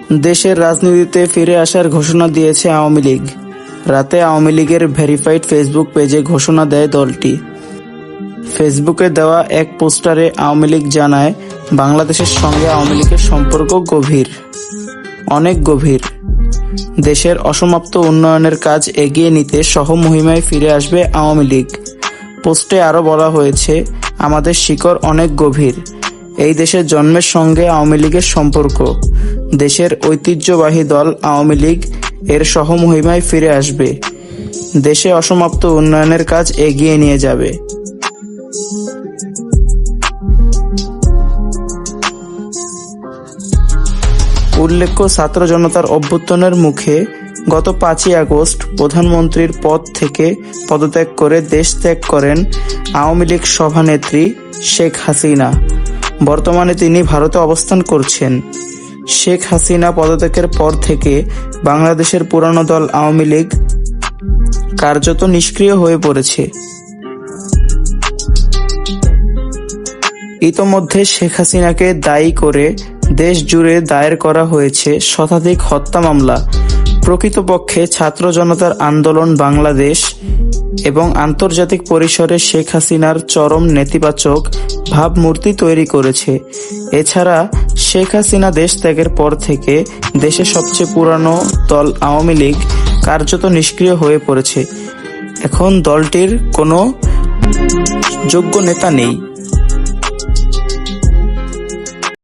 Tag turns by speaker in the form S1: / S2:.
S1: দেশের রাজনীতিতে ফিরে আসার ঘোষণা দিয়েছে আওয়ামী লীগ। রাতে আওয়ামী লীগের ভেরিফাইড ফেসবুক পেজে ঘোষণা দেয় দলটি। ফেসবুকে দেওয়া এক পোস্টারে আওয়ামী লীগ জানায়, বাংলাদেশের সঙ্গে আওয়ামী লীগের সম্পর্ক গভীর, অনেক গভীর। দেশের অসমাপ্ত উন্নয়নের কাজ এগিয়ে নিতে সহমহিমায় ফিরে আসবে আওয়ামী লীগ। পোস্টে আরও বলা হয়েছে, আমাদের শিকড় অনেক গভীর। এই দেশের জন্মের সঙ্গে আওয়ামী লীগের সম্পর্ক। দেশের ঐতিহ্যবাহী দল আওয়ামী লীগ এর সহমহিমায় ফিরে আসবে। দেশে অসমাপ্ত উন্নয়নের কাজ এগিয়ে নিয়ে যাবে। উল্লেখ্য, ছাত্র জনতার অভ্যুত্থানের মুখে গত 5ই আগস্ট প্রধানমন্ত্রীর পদ থেকে পদত্যাগ করে দেশ ত্যাগ করেন আওয়ামী লীগ সভানেত্রী শেখ হাসিনা। বর্তমানে তিনি ভারতে অবস্থান করছেন। শেখ হাসিনা পদত্যাগের পর থেকে বাংলাদেশের পুরানো দল আওয়ামী লীগ কার্যত নিষ্ক্রিয় হয়ে পড়েছে। ইতোমধ্যে শেখ হাসিনাকে দায়ী করে দেশ জুড়ে দায়ের করা হয়েছে শতাধিক হত্যা মামলা। প্রকৃতপক্ষে ছাত্র জনতার আন্দোলন বাংলাদেশ এবং আন্তর্জাতিক পরিসরে শেখ হাসিনার চরম নেতিবাচক ভাবমূর্তি তৈরি করেছে। এছাড়া শেখ হাসিনা দেশ ত্যাগের পর থেকে দেশের সবচেয়ে পুরানো দল আওয়ামী লীগ কার্যত নিষ্ক্রিয় হয়ে পড়েছে। এখন দলটির কোনো যোগ্য নেতা নেই।